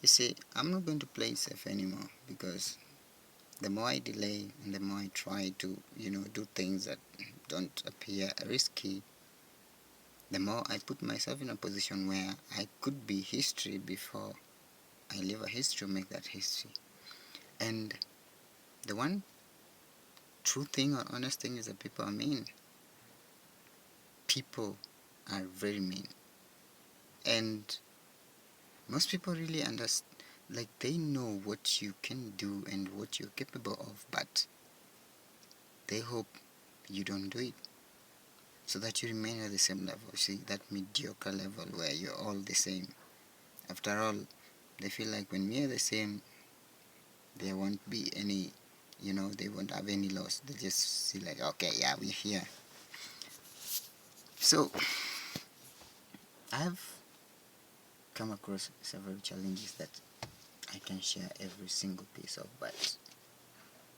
You see, I'm not going to play safe anymore because the more I delay and the more I try to, do things that don't appear risky, the more I put myself in a position where I could be history before I leave a history, make that history. And the one true thing or honest thing is that people are mean. People are very mean. And most people really understand, like they know what you can do and what you're capable of, but they hope you don't do it so that you remain at the same level. See, that mediocre level where you're all the same. After all, they feel like when we're the same, there won't be any, they won't have any loss. They just see like, okay, yeah, we're here. So I've come across several challenges that I can share every single piece of, but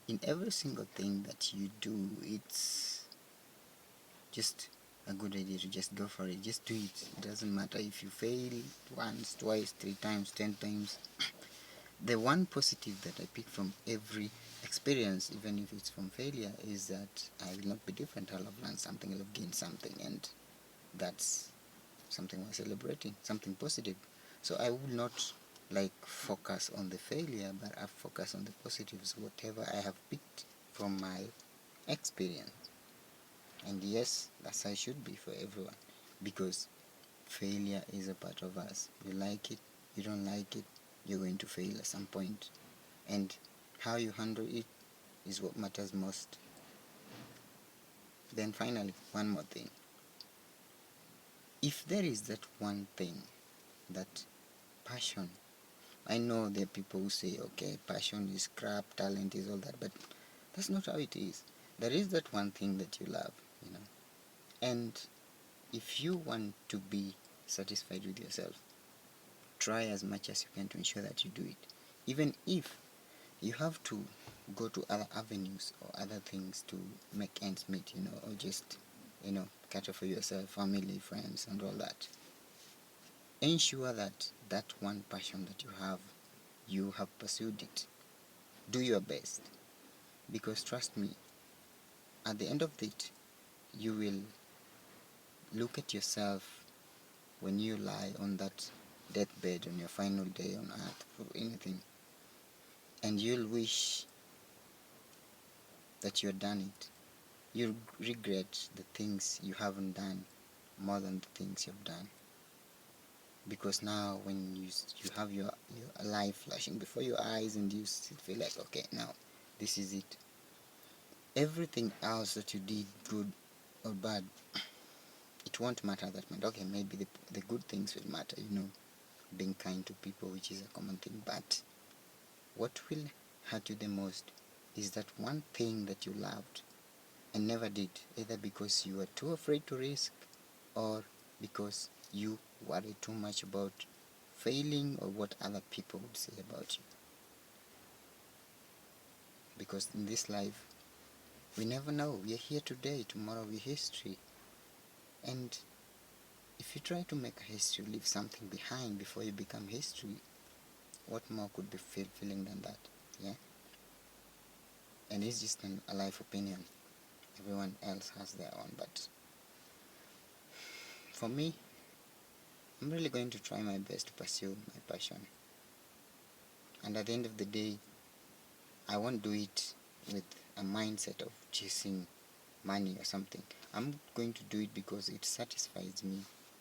in every single thing that you do, it's just a good idea to just go for it. Just do it. It doesn't matter if you fail once, twice, 3 times, 10 times. The one positive that I pick from every experience, even if it's from failure, is that I will not be different. I'll have learned something, I'll have gained something, and that's something worth celebrating, something positive. So I will not like focus on the failure, but I focus on the positives, whatever I have picked from my experience. And yes, that's how it should be for everyone, because failure is a part of us. You like it, you don't like it, you're going to fail at some point. And how you handle it is what matters most. Then finally, one more thing. If there is that one thing, that passion, I know there are people who say, okay, passion is crap, talent is all that, but that's not how it is. There is that one thing that you love, you know. And if you want to be satisfied with yourself, try as much as you can to ensure that you do it. Even if you have to go to other avenues or other things to make ends meet, or just, cater for yourself, family, friends, and all that. Ensure that that one passion that you have pursued it. Do your best. Because trust me, at the end of it, you will look at yourself when you lie on that deathbed on your final day on earth for anything, and you'll wish that you had done it. You'll regret the things you haven't done more than the things you've done. Because now when you have your life flashing before your eyes and you feel like, okay, now this is it. Everything else that you did, good or bad, it won't matter that much. Okay, maybe the good things will matter, being kind to people, which is a common thing, but what will hurt you the most is that one thing that you loved and never did, either because you were too afraid to risk or because you worry too much about failing or what other people would say about you. Because in this life, we never know. We are here today, tomorrow we're history. And if you try to make a history, leave something behind before you become history, what more could be fulfilling than that? Yeah? And it's just a life opinion. Everyone else has their own, but for me, I'm really going to try my best to pursue my passion. And at the end of the day, I won't do it with a mindset of chasing money or something. I'm going to do it because it satisfies me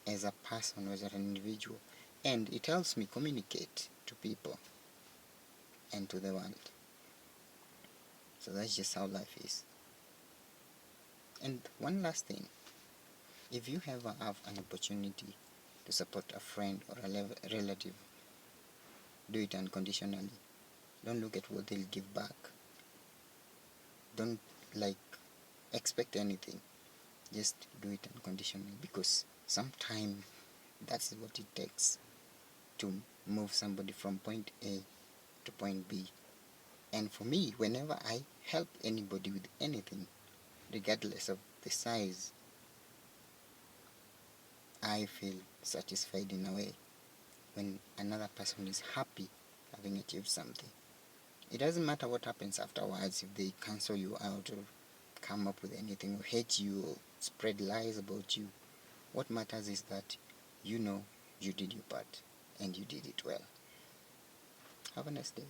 as a person, as an individual, and it helps me communicate to people and to the world. So that's just how life is. And one last thing, if you ever have an opportunity to support a friend or a relative, do it unconditionally. Don't look at what they'll give back. Don't like expect anything. Just do it unconditionally, because sometimes that's what it takes to move somebody from point A to point B. And for me, whenever I help anybody with anything, regardless of the size, I feel satisfied in a way. when another person is happy having achieved something. It doesn't matter what happens afterwards, if they cancel you out or come up with anything or hate you or spread lies about you. What matters is that you know you did your part and you did it well. Have a nice day.